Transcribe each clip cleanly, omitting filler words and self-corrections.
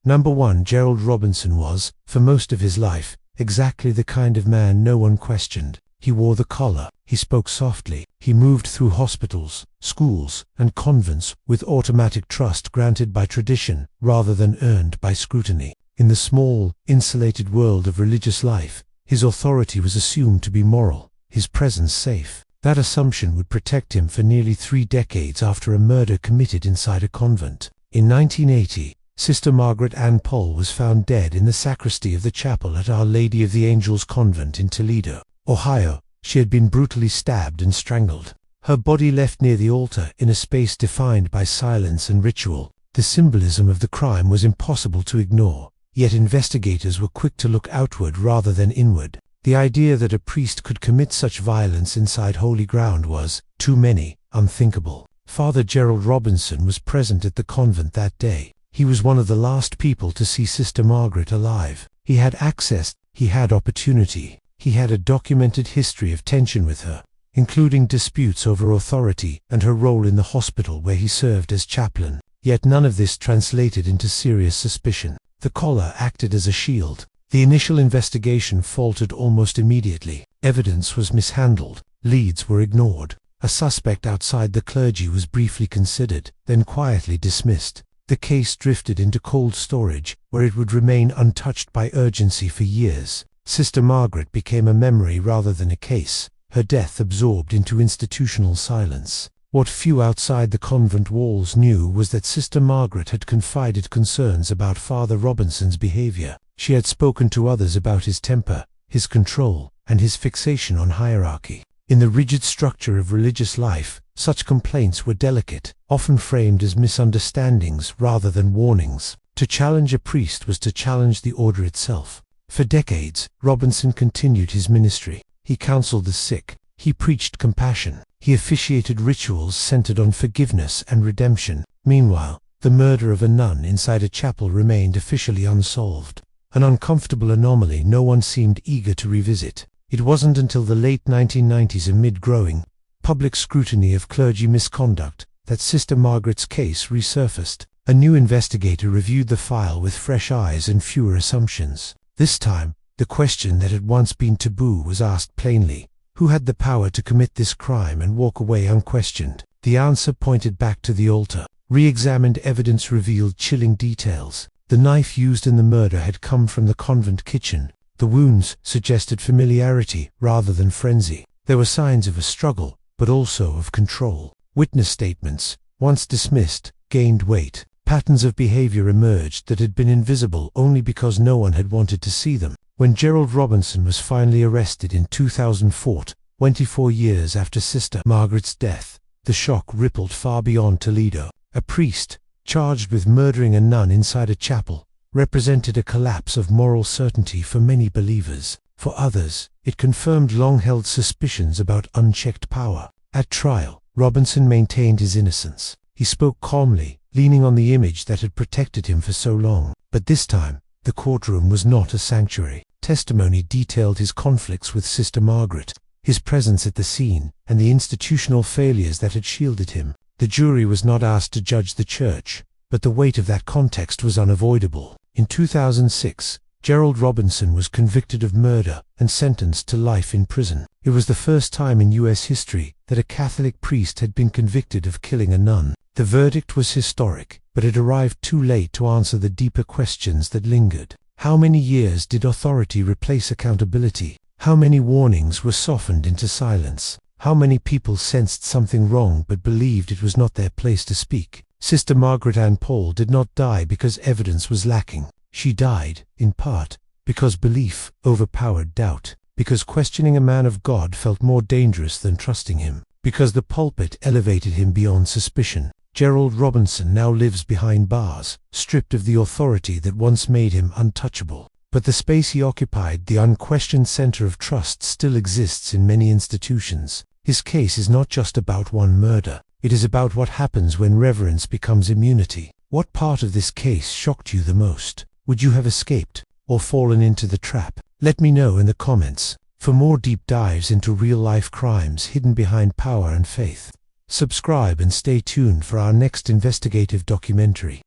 Number 1. Gerald Robinson was, for most of his life, exactly the kind of man no one questioned. He wore the collar, he spoke softly, he moved through hospitals, schools, and convents with automatic trust granted by tradition rather than earned by scrutiny. In the small, insulated world of religious life, his authority was assumed to be moral, his presence safe. That assumption would protect him for nearly 3 decades after a murder committed inside a convent. In 1980, Sister Margaret Ann Poll was found dead in the sacristy of the chapel at Our Lady of the Angels Convent in Toledo, Ohio. She had been brutally stabbed and strangled. Her body left near the altar in a space defined by silence and ritual. The symbolism of the crime was impossible to ignore, yet investigators were quick to look outward rather than inward. The idea that a priest could commit such violence inside holy ground was, to many, unthinkable. Father Gerald Robinson was present at the convent that day. He was one of the last people to see Sister Margaret alive. He had access, he had opportunity. He had a documented history of tension with her, including disputes over authority and her role in the hospital where he served as chaplain. Yet none of this translated into serious suspicion. The collar acted as a shield. The initial investigation faltered almost immediately. Evidence was mishandled. Leads were ignored. A suspect outside the clergy was briefly considered, then quietly dismissed. The case drifted into cold storage, where it would remain untouched by urgency for years. Sister Margaret became a memory rather than a case, her death absorbed into institutional silence. What few outside the convent walls knew was that Sister Margaret had confided concerns about Father Robinson's behavior. She had spoken to others about his temper, his control, and his fixation on hierarchy. In the rigid structure of religious life, such complaints were delicate, often framed as misunderstandings rather than warnings. To challenge a priest was to challenge the order itself. For decades, Robinson continued his ministry. He counseled the sick. He preached compassion. He officiated rituals centered on forgiveness and redemption. Meanwhile, the murder of a nun inside a chapel remained officially unsolved. An uncomfortable anomaly no one seemed eager to revisit. It wasn't until the late 1990s, amid growing public scrutiny of clergy misconduct, that Sister Margaret's case resurfaced. A new investigator reviewed the file with fresh eyes and fewer assumptions. This time, the question that had once been taboo was asked plainly: who had the power to commit this crime and walk away unquestioned? The answer pointed back to the altar. Re-examined evidence revealed chilling details. The knife used in the murder had come from the convent kitchen. The wounds suggested familiarity rather than frenzy. There were signs of a struggle, but also of control. Witness statements, once dismissed, gained weight. Patterns of behavior emerged that had been invisible only because no one had wanted to see them. When Gerald Robinson was finally arrested in 2004, 24 years after Sister Margaret's death, the shock rippled far beyond Toledo. A priest, charged with murdering a nun inside a chapel, represented a collapse of moral certainty for many believers. For others, it confirmed long-held suspicions about unchecked power. At trial, Robinson maintained his innocence. He spoke calmly, leaning on the image that had protected him for so long. But this time, the courtroom was not a sanctuary. Testimony detailed his conflicts with Sister Margaret, his presence at the scene, and the institutional failures that had shielded him. The jury was not asked to judge the church, but the weight of that context was unavoidable. In 2006, Gerald Robinson was convicted of murder and sentenced to life in prison. It was the first time in U.S. history that a Catholic priest had been convicted of killing a nun. The verdict was historic, but it arrived too late to answer the deeper questions that lingered. How many years did authority replace accountability? How many warnings were softened into silence? How many people sensed something wrong but believed it was not their place to speak? Sister Margaret Ann Poll did not die because evidence was lacking. She died, in part, because belief overpowered doubt, because questioning a man of God felt more dangerous than trusting him, because the pulpit elevated him beyond suspicion. Gerald Robinson now lives behind bars, stripped of the authority that once made him untouchable. But the space he occupied, the unquestioned center of trust, still exists in many institutions. His case is not just about one murder. It is about what happens when reverence becomes immunity. What part of this case shocked you the most? Would you have escaped or fallen into the trap? Let me know in the comments. For more deep dives into real-life crimes hidden behind power and faith, subscribe and stay tuned for our next investigative documentary.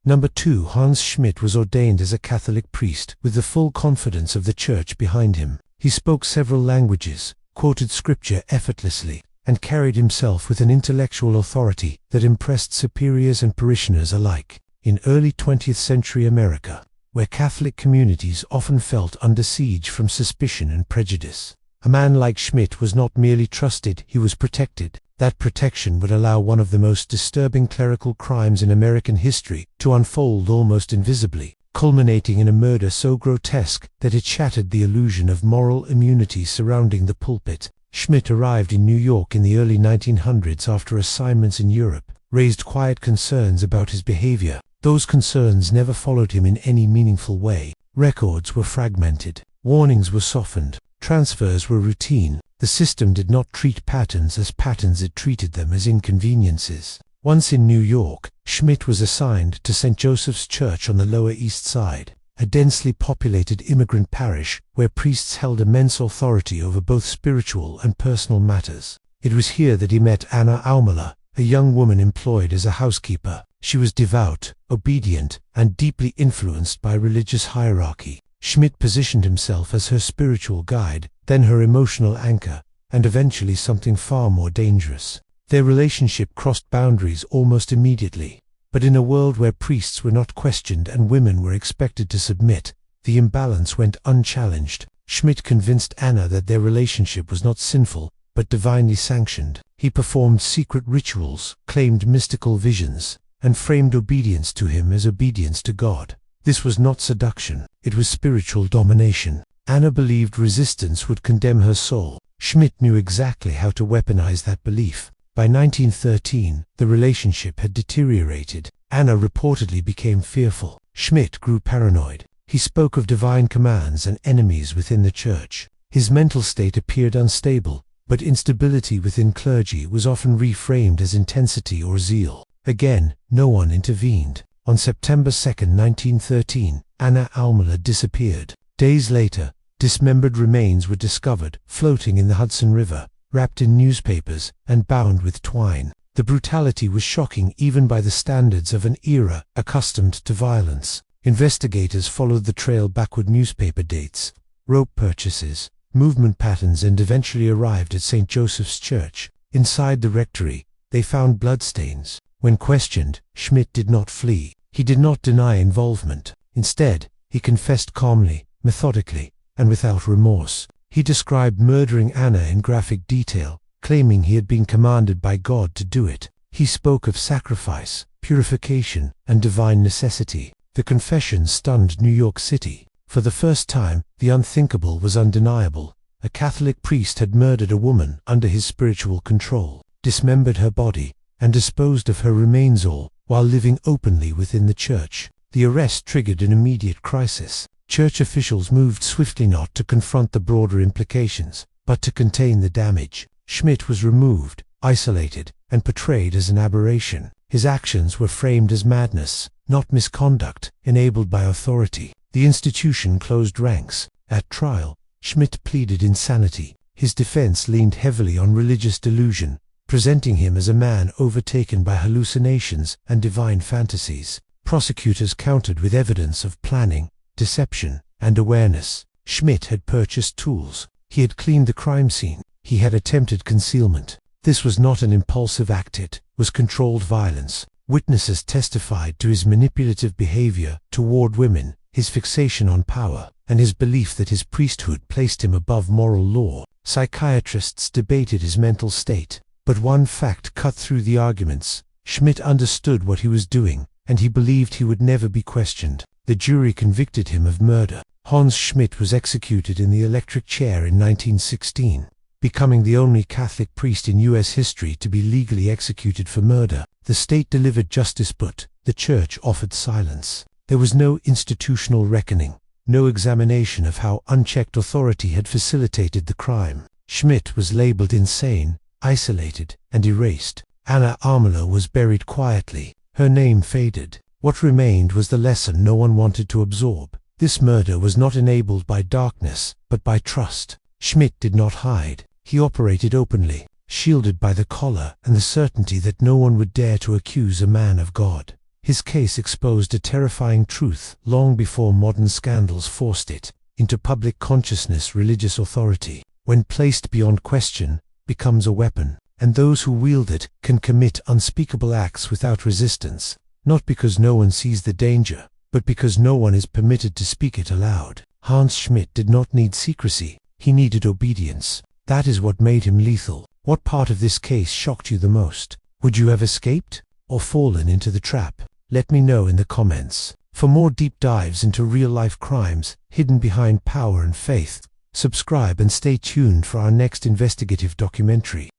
Number 2. Hans Schmidt was ordained as a Catholic priest with the full confidence of the Church behind him. He spoke several languages, quoted scripture effortlessly, and carried himself with an intellectual authority that impressed superiors and parishioners alike. In early 20th century America, where Catholic communities often felt under siege from suspicion and prejudice, a man like Schmidt was not merely trusted, he was protected. That protection would allow one of the most disturbing clerical crimes in American history to unfold almost invisibly, culminating in a murder so grotesque that it shattered the illusion of moral immunity surrounding the pulpit. Schmidt arrived in New York in the early 1900s after assignments in Europe raised quiet concerns about his behavior. Those concerns never followed him in any meaningful way. Records were fragmented, warnings were softened, transfers were routine. The system did not treat patterns as patterns, it treated them as inconveniences. Once in New York, Schmidt was assigned to St. Joseph's Church on the Lower East Side, a densely populated immigrant parish where priests held immense authority over both spiritual and personal matters. It was here that he met Anna Aumala, a young woman employed as a housekeeper. She was devout, obedient, and deeply influenced by religious hierarchy. Schmidt positioned himself as her spiritual guide, then her emotional anchor, and eventually something far more dangerous. Their relationship crossed boundaries almost immediately, but in a world where priests were not questioned and women were expected to submit, the imbalance went unchallenged. Schmidt convinced Anna that their relationship was not sinful, but divinely sanctioned. He performed secret rituals, claimed mystical visions, and framed obedience to him as obedience to God. This was not seduction, it was spiritual domination. Anna believed resistance would condemn her soul. Schmidt knew exactly how to weaponize that belief. By 1913, the relationship had deteriorated. Anna reportedly became fearful. Schmidt grew paranoid. He spoke of divine commands and enemies within the church. His mental state appeared unstable, but instability within clergy was often reframed as intensity or zeal. Again, no one intervened. On September 2, 1913, Anna Aumala disappeared. Days later, dismembered remains were discovered, floating in the Hudson River, wrapped in newspapers, and bound with twine. The brutality was shocking even by the standards of an era accustomed to violence. Investigators followed the trail backward: newspaper dates, rope purchases, movement patterns, and eventually arrived at St. Joseph's Church. Inside the rectory, they found bloodstains. When questioned, Schmidt did not flee. He did not deny involvement. Instead, he confessed calmly, methodically, and without remorse. He described murdering Anna in graphic detail, claiming he had been commanded by God to do it. He spoke of sacrifice, purification, and divine necessity. The confession stunned New York City. For the first time, the unthinkable was undeniable. A Catholic priest had murdered a woman under his spiritual control, dismembered her body, and disposed of her remains, all while living openly within the church. The arrest triggered an immediate crisis. Church officials moved swiftly, not to confront the broader implications, but to contain the damage. Schmidt was removed, isolated, and portrayed as an aberration. His actions were framed as madness, not misconduct, enabled by authority. The institution closed ranks. At trial, Schmidt pleaded insanity. His defense leaned heavily on religious delusion, presenting him as a man overtaken by hallucinations and divine fantasies. Prosecutors countered with evidence of planning, deception, and awareness. Schmidt had purchased tools. He had cleaned the crime scene. He had attempted concealment. This was not an impulsive act, it was controlled violence. Witnesses testified to his manipulative behavior toward women, his fixation on power, and his belief that his priesthood placed him above moral law. Psychiatrists debated his mental state, but one fact cut through the arguments: Schmidt understood what he was doing, and he believed he would never be questioned. The jury convicted him of murder. Hans Schmidt was executed in the electric chair in 1916, becoming the only Catholic priest in U.S. history to be legally executed for murder. The state delivered justice, but the church offered silence. There was no institutional reckoning, no examination of how unchecked authority had facilitated the crime. Schmidt was labeled insane, isolated, and erased. Anna Aumala was buried quietly. Her name faded. What remained was the lesson no one wanted to absorb. This murder was not enabled by darkness, but by trust. Schmidt did not hide. He operated openly, shielded by the collar and the certainty that no one would dare to accuse a man of God. His case exposed a terrifying truth long before modern scandals forced it into public consciousness. Religious authority, when placed beyond question, becomes a weapon, and those who wield it can commit unspeakable acts without resistance, not because no one sees the danger, but because no one is permitted to speak it aloud. Hans Schmidt did not need secrecy, he needed obedience. That is what made him lethal. What part of this case shocked you the most? Would you have escaped or fallen into the trap? Let me know in the comments. For more deep dives into real-life crimes hidden behind power and faith, subscribe and stay tuned for our next investigative documentary.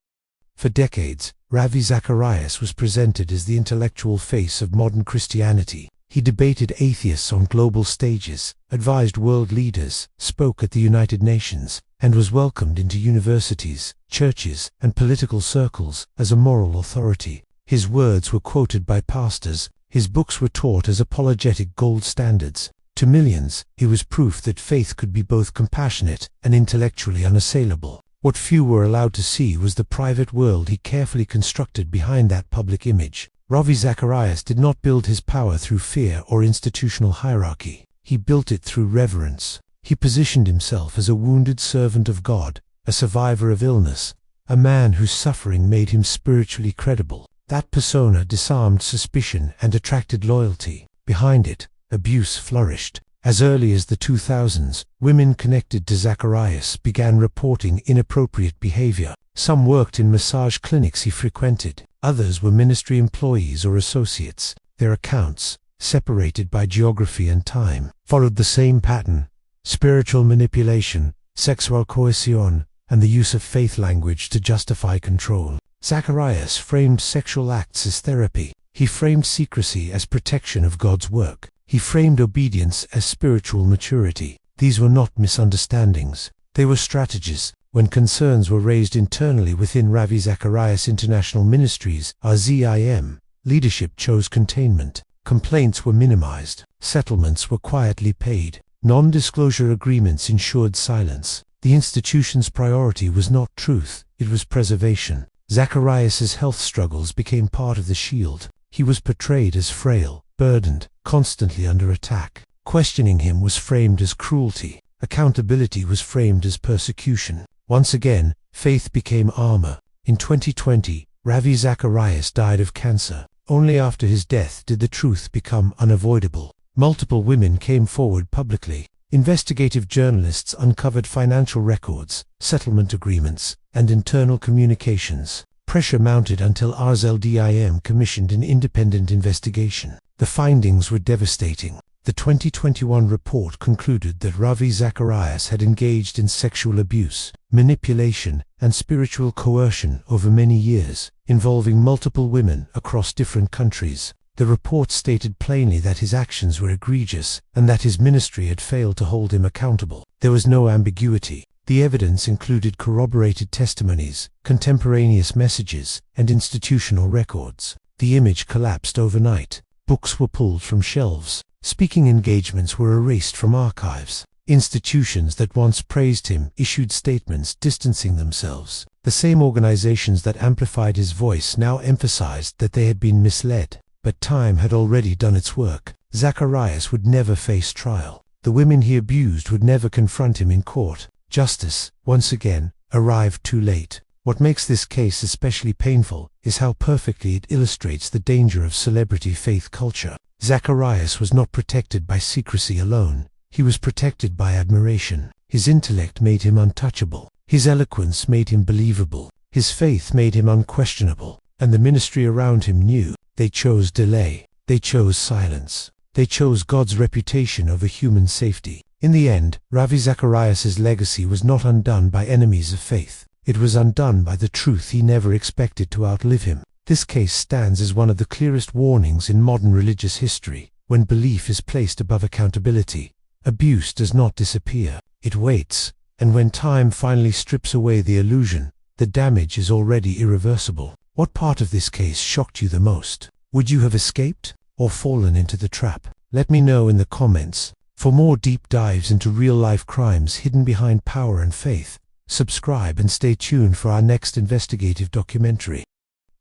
For decades, Ravi Zacharias was presented as the intellectual face of modern Christianity. He debated atheists on global stages, advised world leaders, spoke at the United Nations, and was welcomed into universities, churches, and political circles as a moral authority. His words were quoted by pastors, his books were taught as apologetic gold standards. To millions, he was proof that faith could be both compassionate and intellectually unassailable. What few were allowed to see was the private world he carefully constructed behind that public image. Ravi Zacharias did not build his power through fear or institutional hierarchy. He built it through reverence. He positioned himself as a wounded servant of God, a survivor of illness, a man whose suffering made him spiritually credible. That persona disarmed suspicion and attracted loyalty. Behind it, abuse flourished. As early as the 2000s, women connected to Zacharias began reporting inappropriate behavior. Some worked in massage clinics he frequented. Others were ministry employees or associates. Their accounts, separated by geography and time, followed the same pattern: spiritual manipulation, sexual coercion, and the use of faith language to justify control. Zacharias framed sexual acts as therapy. He framed secrecy as protection of God's work. He framed obedience as spiritual maturity. These were not misunderstandings. They were strategies. When concerns were raised internally within Ravi Zacharias International Ministries, RZIM, leadership chose containment. Complaints were minimized. Settlements were quietly paid. Non-disclosure agreements ensured silence. The institution's priority was not truth, it was preservation. Zacharias's health struggles became part of the shield. He was portrayed as frail, burdened, constantly under attack. Questioning him was framed as cruelty. Accountability was framed as persecution. Once again, faith became armor. In 2020, Ravi Zacharias died of cancer. Only after his death did the truth become unavoidable. Multiple women came forward publicly. Investigative journalists uncovered financial records, settlement agreements, and internal communications. Pressure mounted until RZLDIM commissioned an independent investigation. The findings were devastating. The 2021 report concluded that Ravi Zacharias had engaged in sexual abuse, manipulation, and spiritual coercion over many years, involving multiple women across different countries. The report stated plainly that his actions were egregious and that his ministry had failed to hold him accountable. There was no ambiguity. The evidence included corroborated testimonies, contemporaneous messages, and institutional records. The image collapsed overnight. Books were pulled from shelves. Speaking engagements were erased from archives. Institutions that once praised him issued statements distancing themselves. The same organizations that amplified his voice now emphasized that they had been misled. But time had already done its work. Zacharias would never face trial. The women he abused would never confront him in court. Justice, once again, arrived too late. What makes this case especially painful is how perfectly it illustrates the danger of celebrity faith culture. Zacharias was not protected by secrecy alone. He was protected by admiration. His intellect made him untouchable. His eloquence made him believable. His faith made him unquestionable. And the ministry around him knew. They chose delay. They chose silence. They chose God's reputation over human safety. In the end, Ravi Zacharias' legacy was not undone by enemies of faith. It was undone by the truth he never expected to outlive him. This case stands as one of the clearest warnings in modern religious history. When belief is placed above accountability, abuse does not disappear. It waits, and when time finally strips away the illusion, the damage is already irreversible. What part of this case shocked you the most? Would you have escaped or fallen into the trap? Let me know in the comments. For more deep dives into real-life crimes hidden behind power and faith, subscribe and stay tuned for our next investigative documentary.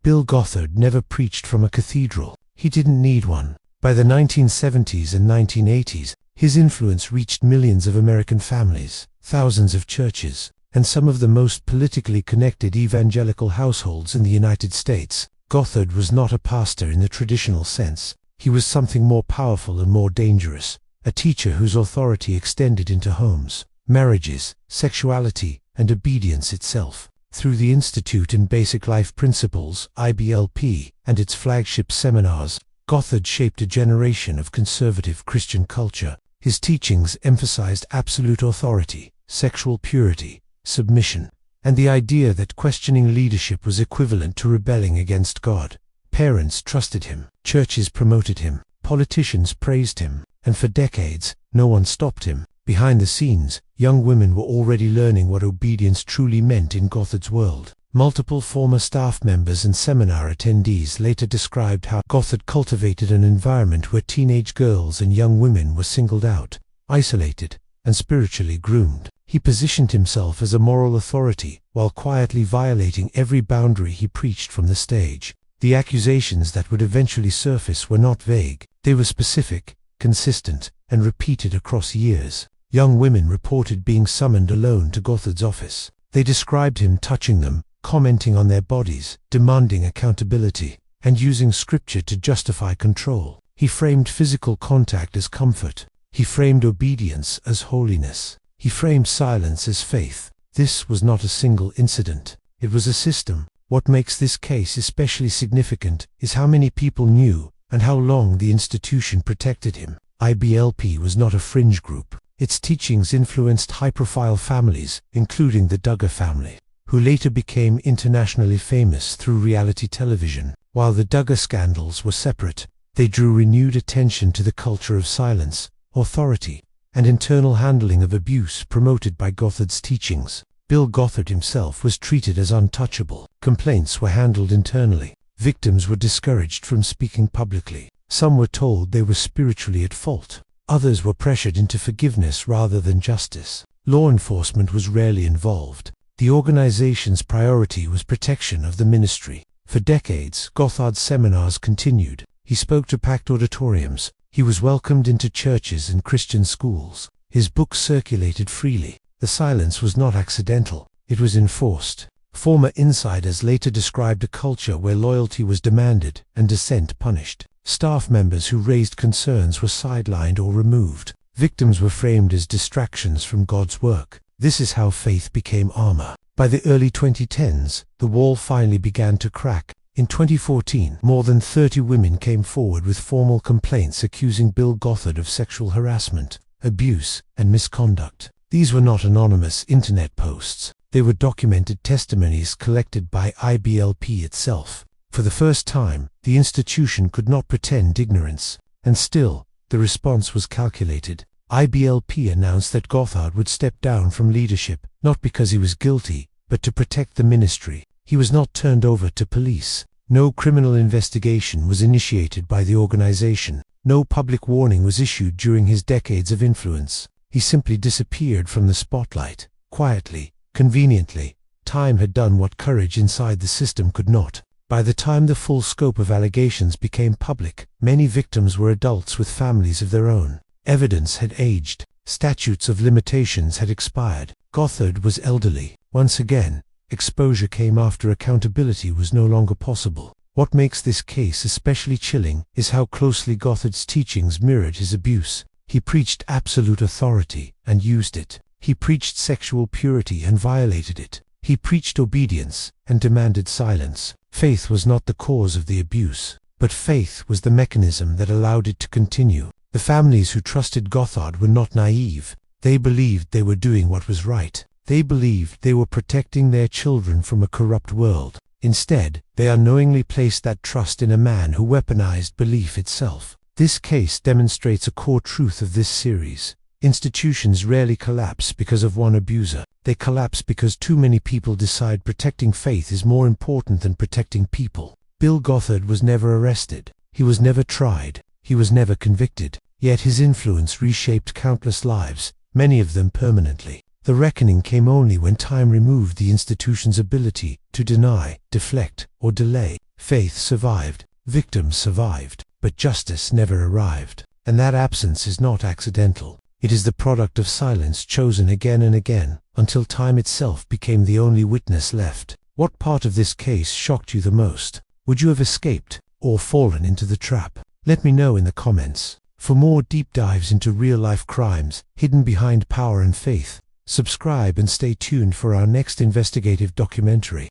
Bill Gothard never preached from a cathedral. He didn't need one. By the 1970s and 1980s, his influence reached millions of American families, thousands of churches, and some of the most politically connected evangelical households in the United States. Gothard was not a pastor in the traditional sense. He was something more powerful and more dangerous, a teacher whose authority extended into homes, marriages, sexuality, and obedience itself. Through the Institute in Basic Life Principles, IBLP, and its flagship seminars, Gothard shaped a generation of conservative Christian culture. His teachings emphasized absolute authority, sexual purity, submission, and the idea that questioning leadership was equivalent to rebelling against God. Parents trusted him, churches promoted him, politicians praised him, and for decades, no one stopped him. Behind the scenes, young women were already learning what obedience truly meant in Gothard's world. Multiple former staff members and seminar attendees later described how Gothard cultivated an environment where teenage girls and young women were singled out, isolated, and spiritually groomed. He positioned himself as a moral authority, while quietly violating every boundary he preached from the stage. The accusations that would eventually surface were not vague. They were specific, consistent, and repeated across years. Young women reported being summoned alone to Gothard's office. They described him touching them, commenting on their bodies, demanding accountability, and using scripture to justify control. He framed physical contact as comfort. He framed obedience as holiness. He framed silence as faith. This was not a single incident. It was a system. What makes this case especially significant is how many people knew and how long the institution protected him. IBLP was not a fringe group. Its teachings influenced high-profile families, including the Duggar family, who later became internationally famous through reality television. While the Duggar scandals were separate, they drew renewed attention to the culture of silence, authority, and internal handling of abuse promoted by Gothard's teachings. Bill Gothard himself was treated as untouchable. Complaints were handled internally. Victims were discouraged from speaking publicly. Some were told they were spiritually at fault. Others were pressured into forgiveness rather than justice. Law enforcement was rarely involved. The organization's priority was protection of the ministry. For decades, Gothard's seminars continued. He spoke to packed auditoriums. He was welcomed into churches and Christian schools. His books circulated freely. The silence was not accidental. It was enforced. Former insiders later described a culture where loyalty was demanded and dissent punished. Staff members who raised concerns were sidelined or removed. Victims were framed as distractions from God's work. This is how faith became armor. By the early 2010s, the wall finally began to crack. In 2014, more than 30 women came forward with formal complaints accusing Bill Gothard of sexual harassment, abuse, and misconduct. These were not anonymous internet posts. They were documented testimonies collected by IBLP itself. For the first time, the institution could not pretend ignorance, and still, the response was calculated. IBLP announced that Gothard would step down from leadership, not because he was guilty, but to protect the ministry. He was not turned over to police. No criminal investigation was initiated by the organization. No public warning was issued during his decades of influence. He simply disappeared from the spotlight, quietly, conveniently. Time had done what courage inside the system could not. By the time the full scope of allegations became public, many victims were adults with families of their own. Evidence had aged. Statutes of limitations had expired. Gothard was elderly. Once again, exposure came after accountability was no longer possible. What makes this case especially chilling is how closely Gothard's teachings mirrored his abuse. He preached absolute authority and used it. He preached sexual purity and violated it. He preached obedience and demanded silence. Faith was not the cause of the abuse, but faith was the mechanism that allowed it to continue. The families who trusted Gothard were not naive. They believed they were doing what was right. They believed they were protecting their children from a corrupt world. Instead, they unknowingly placed that trust in a man who weaponized belief itself. This case demonstrates a core truth of this series. Institutions rarely collapse because of one abuser. They collapse because too many people decide protecting faith is more important than protecting people. Bill Gothard was never arrested. He was never tried. He was never convicted. Yet his influence reshaped countless lives, many of them permanently. The reckoning came only when time removed the institution's ability to deny, deflect, or delay. Faith survived. Victims survived. but justice never arrived. And that absence is not accidental. It is the product of silence chosen again and again, until time itself became the only witness left. What part of this case shocked you the most? Would you have escaped, or fallen into the trap? Let me know in the comments. For more deep dives into real-life crimes hidden behind power and faith, subscribe and stay tuned for our next investigative documentary.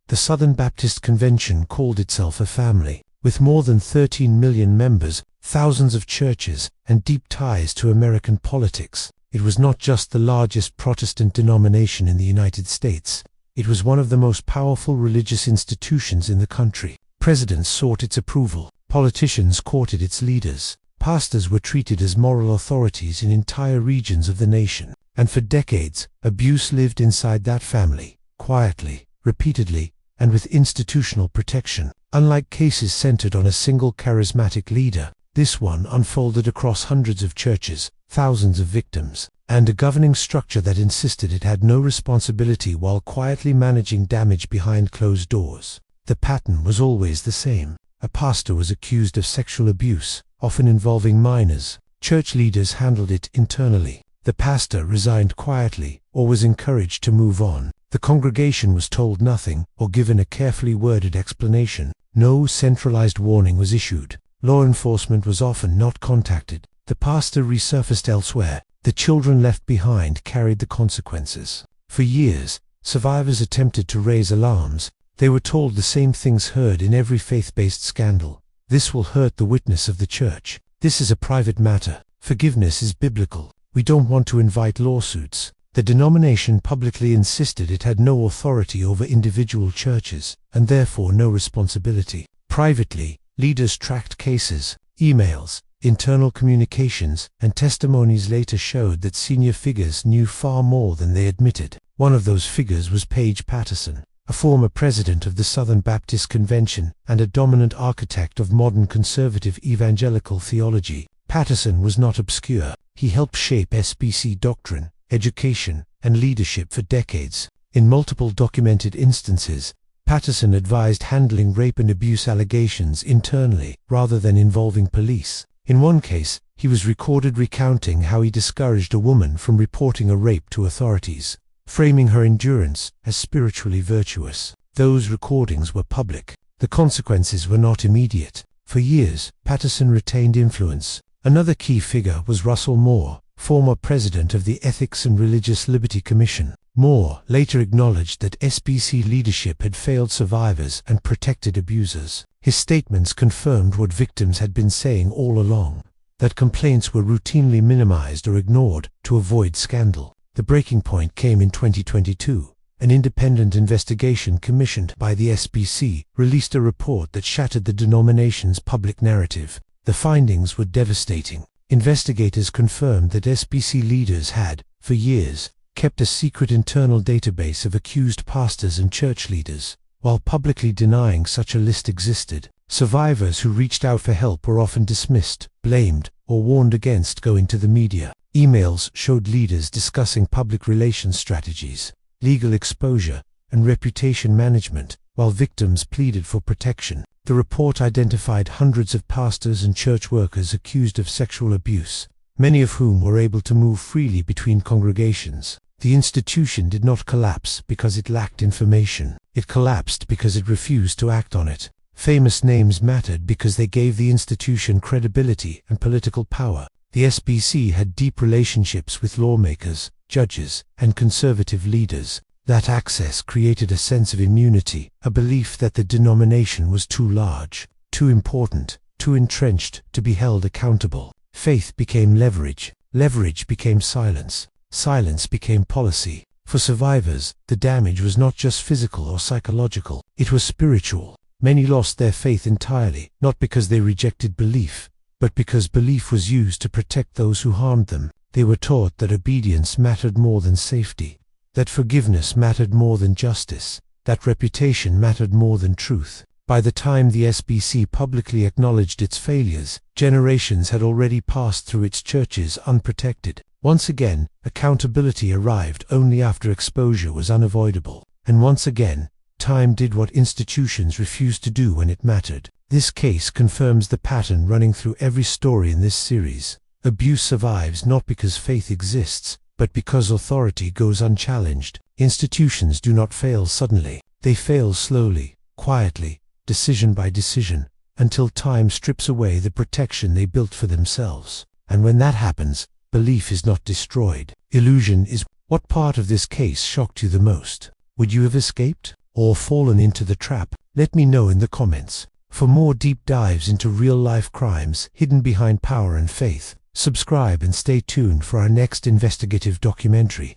The Southern Baptist Convention called itself a family. With more than 13 million members, thousands of churches, and deep ties to American politics, it was not just the largest Protestant denomination in the United States. It was one of the most powerful religious institutions in the country. Presidents sought its approval. Politicians courted its leaders. Pastors were treated as moral authorities in entire regions of the nation. And for decades, abuse lived inside that family, quietly, repeatedly, and with institutional protection. Unlike cases centered on a single charismatic leader, this one unfolded across hundreds of churches, thousands of victims, and a governing structure that insisted it had no responsibility while quietly managing damage behind closed doors. The pattern was always the same. A pastor was accused of sexual abuse, often involving minors. Church leaders handled it internally. The pastor resigned quietly, or was encouraged to move on. The congregation was told nothing, or given a carefully worded explanation. No centralized warning was issued. Law enforcement was often not contacted. The pastor resurfaced elsewhere. The children left behind carried the consequences. For years, survivors attempted to raise alarms. They were told the same things heard in every faith-based scandal. This will hurt the witness of the church. This is a private matter. Forgiveness is biblical. We don't want to invite lawsuits. The denomination publicly insisted it had no authority over individual churches, and therefore no responsibility. Privately, leaders tracked cases, emails, internal communications, and testimonies later showed that senior figures knew far more than they admitted. One of those figures was Paige Patterson, a former president of the Southern Baptist Convention and a dominant architect of modern conservative evangelical theology. Patterson was not obscure. He helped shape SBC doctrine, education, and leadership for decades. In multiple documented instances, Patterson advised handling rape and abuse allegations internally rather than involving police. In one case, he was recorded recounting how he discouraged a woman from reporting a rape to authorities, framing her endurance as spiritually virtuous. Those recordings were public. The consequences were not immediate. For years, Patterson retained influence. Another key figure was Russell Moore, former president of the Ethics and Religious Liberty Commission. Moore later acknowledged that SBC leadership had failed survivors and protected abusers. His statements confirmed what victims had been saying all along, that complaints were routinely minimized or ignored to avoid scandal. The breaking point came in 2022. An independent investigation commissioned by the SBC released a report that shattered the denomination's public narrative. The findings were devastating. Investigators confirmed that SBC leaders had, for years, kept a secret internal database of accused pastors and church leaders, while publicly denying such a list existed. Survivors who reached out for help were often dismissed, blamed, or warned against going to the media. Emails showed leaders discussing public relations strategies, legal exposure, and reputation management, while victims pleaded for protection. The report identified hundreds of pastors and church workers accused of sexual abuse, many of whom were able to move freely between congregations. The institution did not collapse because it lacked information. It collapsed because it refused to act on it. Famous names mattered because they gave the institution credibility and political power. The SBC had deep relationships with lawmakers, judges, and conservative leaders. That access created a sense of immunity, a belief that the denomination was too large, too important, too entrenched to be held accountable. Faith became leverage. Leverage became silence. Silence became policy. For survivors, the damage was not just physical or psychological, it was spiritual. Many lost their faith entirely, not because they rejected belief, but because belief was used to protect those who harmed them. They were taught that obedience mattered more than safety, that forgiveness mattered more than justice, that reputation mattered more than truth. By the time the SBC publicly acknowledged its failures, generations had already passed through its churches unprotected. Once again, accountability arrived only after exposure was unavoidable. And once again, Time did what institutions refused to do when it mattered. This case confirms the pattern running through every story in this series. Abuse survives not because faith exists, but because authority goes unchallenged. Institutions do not fail suddenly. They fail slowly, quietly, decision by decision, until time strips away the protection they built for themselves. And when that happens, belief is not destroyed. Illusion is. What part of this case shocked you the most? Would you have escaped or fallen into the trap? Let me know in the comments. For more deep dives into real-life crimes hidden behind power and faith, subscribe and stay tuned for our next investigative documentary.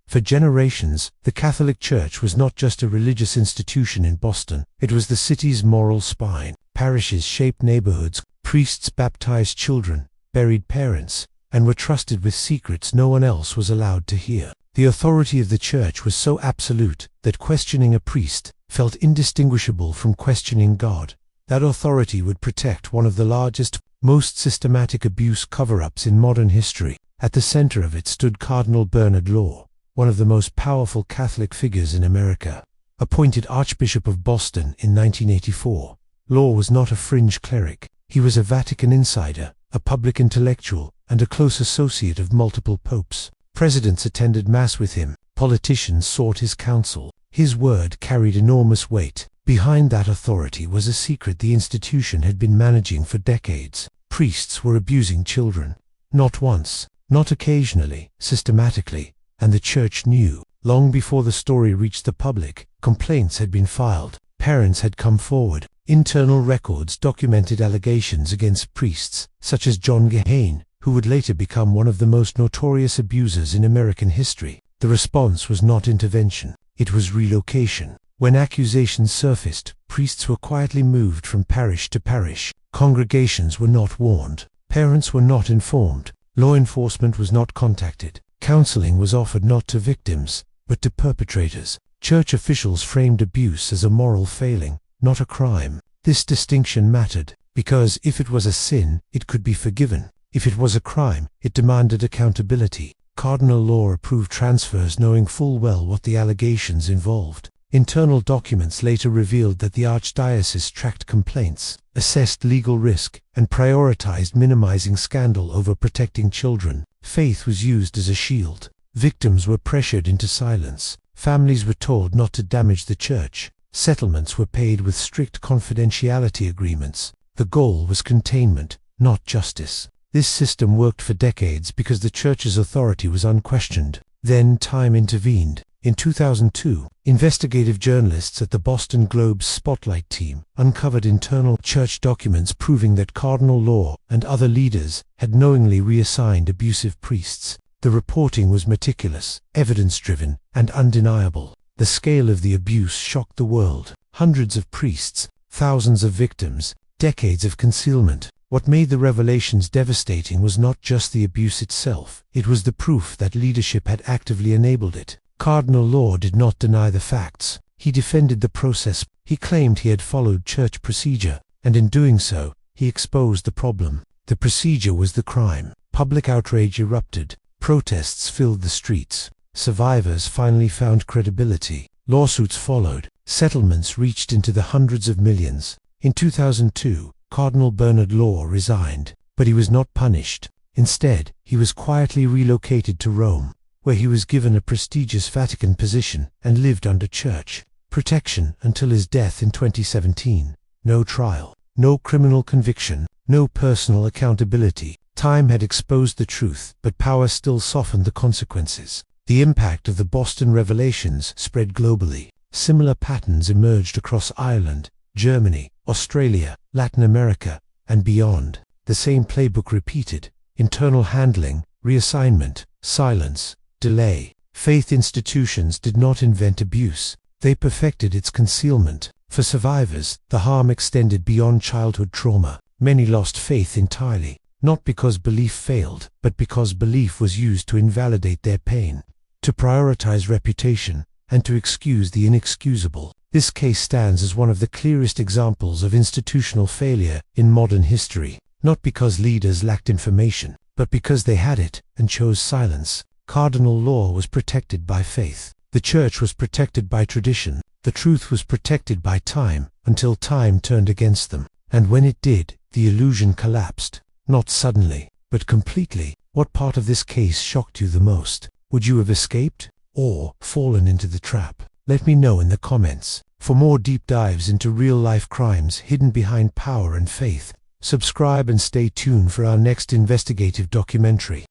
For generations, the Catholic Church was not just a religious institution in Boston, it was the city's moral spine. Parishes shaped neighborhoods, priests baptized children, buried parents, and were trusted with secrets no one else was allowed to hear. The authority of the Church was so absolute that questioning a priest felt indistinguishable from questioning God. That authority would protect one of the largest, most systematic abuse cover-ups in modern history. At the center of it stood Cardinal Bernard Law, one of the most powerful Catholic figures in America. Appointed Archbishop of Boston in 1984, Law was not a fringe cleric. He was a Vatican insider, a public intellectual, and a close associate of multiple popes. Presidents attended Mass with him. Politicians sought his counsel. His word carried enormous weight. Behind that authority was a secret the institution had been managing for decades. Priests were abusing children. Not once, not occasionally, systematically. And the Church knew. Long before the story reached the public, complaints had been filed. Parents had come forward. Internal records documented allegations against priests, such as John Gehane, who would later become one of the most notorious abusers in American history. The response was not intervention, it was relocation. When accusations surfaced, priests were quietly moved from parish to parish. Congregations were not warned. Parents were not informed. Law enforcement was not contacted. Counseling was offered not to victims, but to perpetrators. Church officials framed abuse as a moral failing, not a crime. This distinction mattered, because if it was a sin, it could be forgiven. If it was a crime, it demanded accountability. Cardinal Law approved transfers knowing full well what the allegations involved. Internal documents later revealed that the archdiocese tracked complaints, assessed legal risk, and prioritized minimizing scandal over protecting children. Faith was used as a shield. Victims were pressured into silence. Families were told not to damage the Church. Settlements were paid with strict confidentiality agreements. The goal was containment, not justice. This system worked for decades because the Church's authority was unquestioned. Then time intervened. In 2002, investigative journalists at the Boston Globe's Spotlight team uncovered internal Church documents proving that Cardinal Law and other leaders had knowingly reassigned abusive priests. The reporting was meticulous, evidence-driven, and undeniable. The scale of the abuse shocked the world. Hundreds of priests, thousands of victims, decades of concealment. What made the revelations devastating was not just the abuse itself, it was the proof that leadership had actively enabled it. Cardinal Law did not deny the facts. He defended the process. He claimed he had followed Church procedure, and in doing so, he exposed the problem. The procedure was the crime. Public outrage erupted. Protests filled the streets. Survivors finally found credibility. Lawsuits followed. Settlements reached into the hundreds of millions. In 2002, Cardinal Bernard Law resigned, but he was not punished. Instead, he was quietly relocated to Rome, where he was given a prestigious Vatican position and lived under Church protection until his death in 2017. No trial, no criminal conviction, no personal accountability. Time had exposed the truth, but power still softened the consequences. The impact of the Boston revelations spread globally. Similar patterns emerged across Ireland, Germany, Australia, Latin America, and beyond. The same playbook repeated: internal handling, reassignment, silence, delay. Faith institutions did not invent abuse. They perfected its concealment. For survivors, the harm extended beyond childhood trauma. Many lost faith entirely, not because belief failed, but because belief was used to invalidate their pain, to prioritize reputation, and to excuse the inexcusable. This case stands as one of the clearest examples of institutional failure in modern history, not because leaders lacked information, but because they had it and chose silence. Cardinal Law was protected by faith. The church was protected by tradition. The truth was protected by time, until time turned against them. And when it did, the illusion collapsed. Not suddenly, but completely. What part of this case shocked you the most? Would you have escaped, or fallen into the trap? Let me know in the comments. For more deep dives into real-life crimes hidden behind power and faith, subscribe and stay tuned for our next investigative documentary.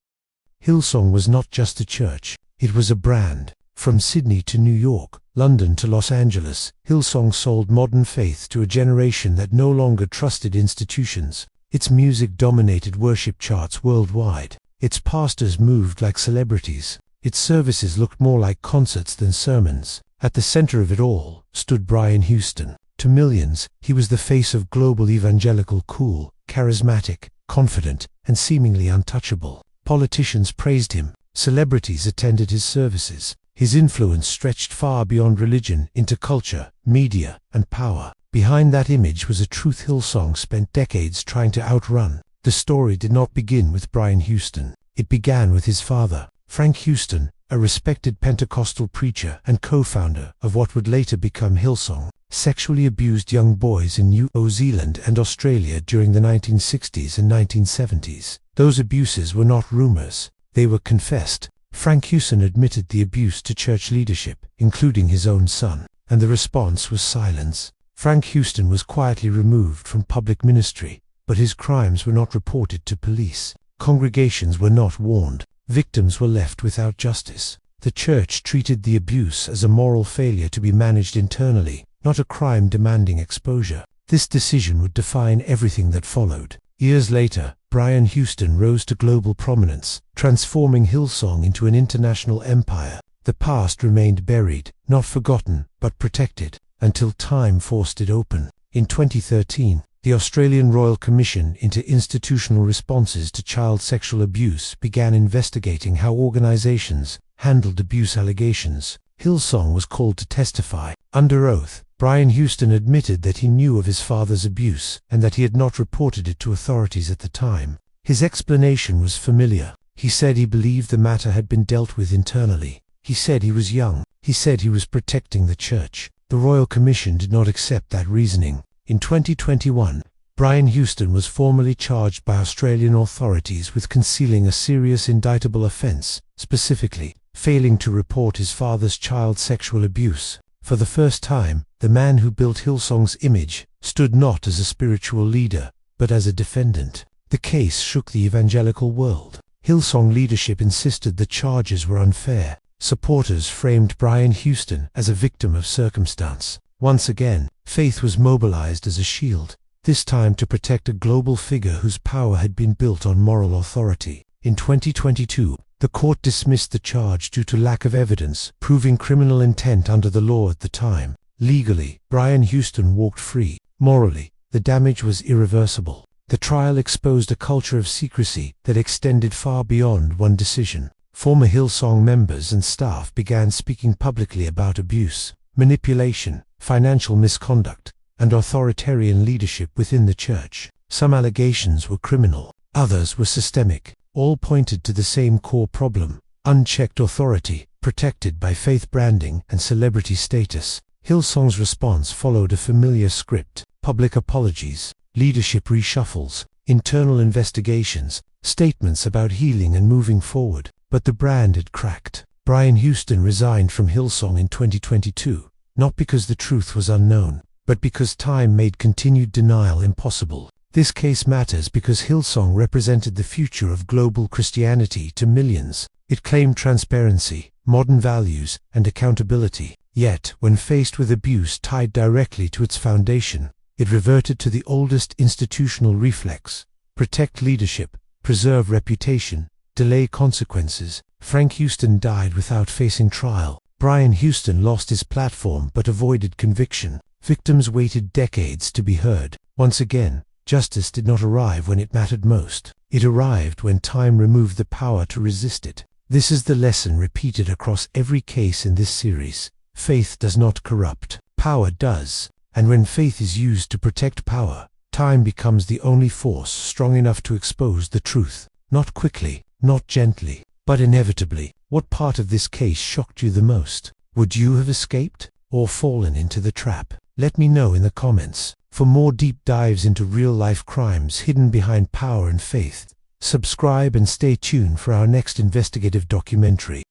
Hillsong was not just a church, it was a brand. From Sydney to New York, London to Los Angeles, Hillsong sold modern faith to a generation that no longer trusted institutions. Its music dominated worship charts worldwide. Its pastors moved like celebrities. Its services looked more like concerts than sermons. At the center of it all stood Brian Houston. To millions, he was the face of global evangelical, cool, charismatic, confident, and seemingly untouchable. Politicians praised him. Celebrities attended his services. His influence stretched far beyond religion into culture, media, and power. Behind that image was a truth Hillsong spent decades trying to outrun. The story did not begin with Brian Houston. It began with his father, Frank Houston, a respected Pentecostal preacher and co-founder of what would later become Hillsong. Sexually abused young boys in New Zealand and Australia during the 1960s and 1970s. Those abuses were not rumors. They were confessed. Frank Houston admitted the abuse to church leadership, including his own son, and the response was silence. Frank Houston was quietly removed from public ministry, but his crimes were not reported to police. Congregations were not warned. Victims were left without justice. The church treated the abuse as a moral failure to be managed internally, not a crime demanding exposure. This decision would define everything that followed. Years later, Brian Houston rose to global prominence, transforming Hillsong into an international empire. The past remained buried, not forgotten, but protected, until time forced it open. In 2013, the Australian Royal Commission into Institutional Responses to Child Sexual Abuse began investigating how organizations handled abuse allegations. Hillsong was called to testify. Under oath, Brian Houston admitted that he knew of his father's abuse and that he had not reported it to authorities at the time. His explanation was familiar. He said he believed the matter had been dealt with internally. He said he was young. He said he was protecting the church. The Royal Commission did not accept that reasoning. In 2021, Brian Houston was formally charged by Australian authorities with concealing a serious indictable offence, specifically, failing to report his father's child sexual abuse. For the first time, the man who built Hillsong's image stood not as a spiritual leader, but as a defendant. The case shook the evangelical world. Hillsong leadership insisted the charges were unfair. Supporters framed Brian Houston as a victim of circumstance. Once again, faith was mobilized as a shield, this time to protect a global figure whose power had been built on moral authority. In 2022, the court dismissed the charge due to lack of evidence, proving criminal intent under the law at the time. Legally, Brian Houston walked free. Morally, the damage was irreversible. The trial exposed a culture of secrecy that extended far beyond one decision. Former Hillsong members and staff began speaking publicly about abuse, manipulation, financial misconduct, and authoritarian leadership within the church. Some allegations were criminal, others were systemic. All pointed to the same core problem: unchecked authority, protected by faith branding and celebrity status. Hillsong's response followed a familiar script: public apologies, leadership reshuffles, internal investigations, statements about healing and moving forward. But the brand had cracked. Brian Houston resigned from Hillsong in 2022, not because the truth was unknown, but because time made continued denial impossible. This case matters because Hillsong represented the future of global Christianity to millions. It claimed transparency, modern values, and accountability. Yet, when faced with abuse tied directly to its foundation, it reverted to the oldest institutional reflex: protect leadership, preserve reputation, delay consequences. Frank Houston died without facing trial. Brian Houston lost his platform but avoided conviction. Victims waited decades to be heard. Once again, justice did not arrive when it mattered most. It arrived when time removed the power to resist it. This is the lesson repeated across every case in this series. Faith does not corrupt. Power does. And when faith is used to protect power, time becomes the only force strong enough to expose the truth. Not quickly, not gently, but inevitably. What part of this case shocked you the most? Would you have escaped or fallen into the trap? Let me know in the comments. For more deep dives into real-life crimes hidden behind power and faith, subscribe and stay tuned for our next investigative documentary.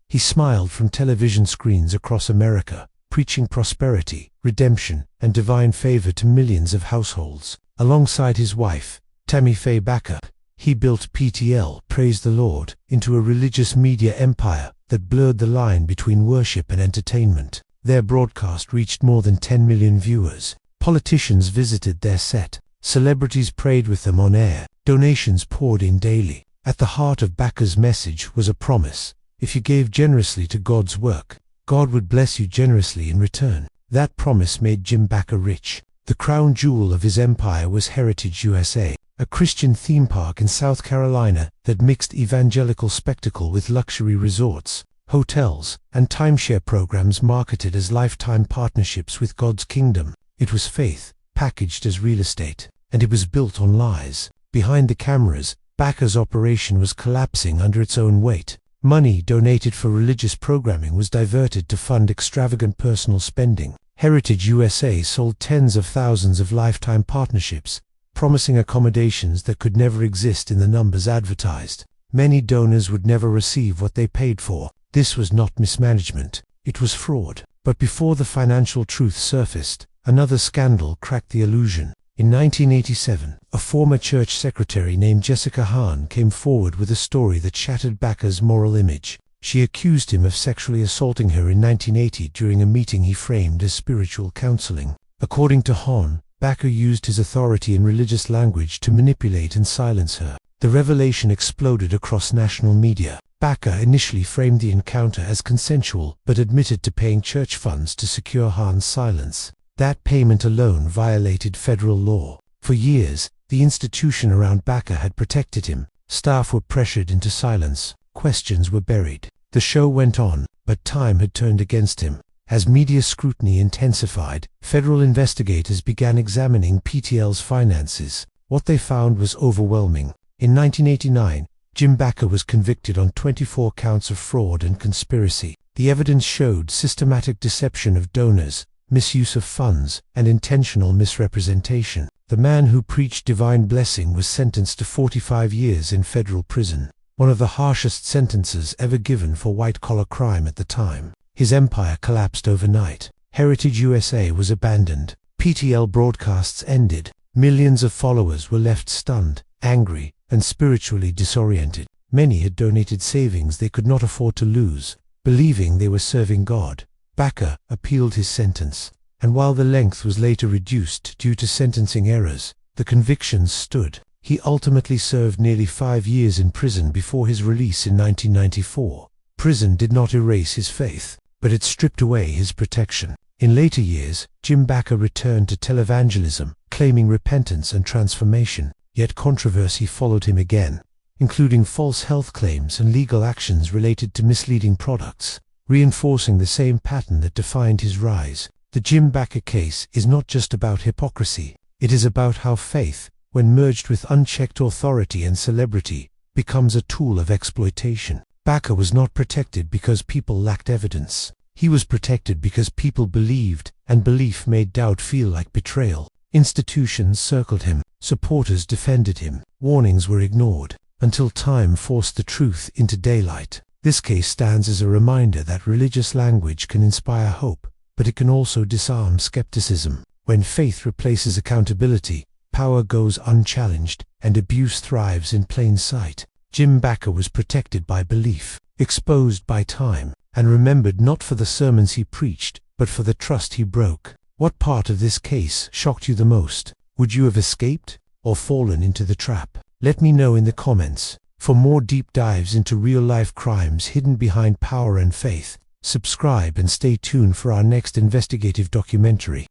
He smiled from television screens across America, preaching prosperity, redemption, and divine favor to millions of households. Alongside his wife, Tammy Faye Bakker, he built PTL, Praise the Lord, into a religious media empire that blurred the line between worship and entertainment. Their broadcast reached more than 10 million viewers. Politicians visited their set. Celebrities prayed with them on air. Donations poured in daily. At the heart of Bakker's message was a promise. If you gave generously to God's work, God would bless you generously in return. That promise made Jim Bakker rich. The crown jewel of his empire was Heritage USA, a Christian theme park in South Carolina that mixed evangelical spectacle with luxury resorts, hotels, and timeshare programs marketed as lifetime partnerships with God's kingdom. It was faith, packaged as real estate, and it was built on lies. Behind the cameras, Bakker's operation was collapsing under its own weight. Money donated for religious programming was diverted to fund extravagant personal spending. Heritage USA sold tens of thousands of lifetime partnerships, promising accommodations that could never exist in the numbers advertised. Many donors would never receive what they paid for. This was not mismanagement, it was fraud. But before the financial truth surfaced, another scandal cracked the illusion. In 1987, a former church secretary named Jessica Hahn came forward with a story that shattered Bakker's moral image. She accused him of sexually assaulting her in 1980 during a meeting he framed as spiritual counseling. According to Hahn, Bakker used his authority in religious language to manipulate and silence her. The revelation exploded across national media. Bakker initially framed the encounter as consensual, but admitted to paying church funds to secure Hahn's silence. That payment alone violated federal law. For years, the institution around Bakker had protected him. Staff were pressured into silence. Questions were buried. The show went on, but time had turned against him. As media scrutiny intensified, federal investigators began examining PTL's finances. What they found was overwhelming. In 1989, Jim Bakker was convicted on 24 counts of fraud and conspiracy. The evidence showed systematic deception of donors, misuse of funds, and intentional misrepresentation. The man who preached divine blessing was sentenced to 45 years in federal prison, one of the harshest sentences ever given for white-collar crime at the time. His empire collapsed overnight. Heritage USA was abandoned. PTL broadcasts ended. Millions of followers were left stunned, angry, and spiritually disoriented. Many had donated savings they could not afford to lose, believing they were serving God. Bakker appealed his sentence, and while the length was later reduced due to sentencing errors, the convictions stood. He ultimately served nearly 5 years in prison before his release in 1994. Prison did not erase his faith, but it stripped away his protection. In later years, Jim Bakker returned to televangelism, claiming repentance and transformation, yet controversy followed him again, including false health claims and legal actions related to misleading products, reinforcing the same pattern that defined his rise. The Jim Bakker case is not just about hypocrisy, it is about how faith, when merged with unchecked authority and celebrity, becomes a tool of exploitation. Bakker was not protected because people lacked evidence. He was protected because people believed, and belief made doubt feel like betrayal. Institutions circled him, supporters defended him, warnings were ignored, until time forced the truth into daylight. This case stands as a reminder that religious language can inspire hope, but it can also disarm skepticism. When faith replaces accountability, power goes unchallenged, and abuse thrives in plain sight. Jim Bakker was protected by belief, exposed by time, and remembered not for the sermons he preached, but for the trust he broke. What part of this case shocked you the most? Would you have escaped, or fallen into the trap? Let me know in the comments. For more deep dives into real-life crimes hidden behind power and faith, subscribe and stay tuned for our next investigative documentary.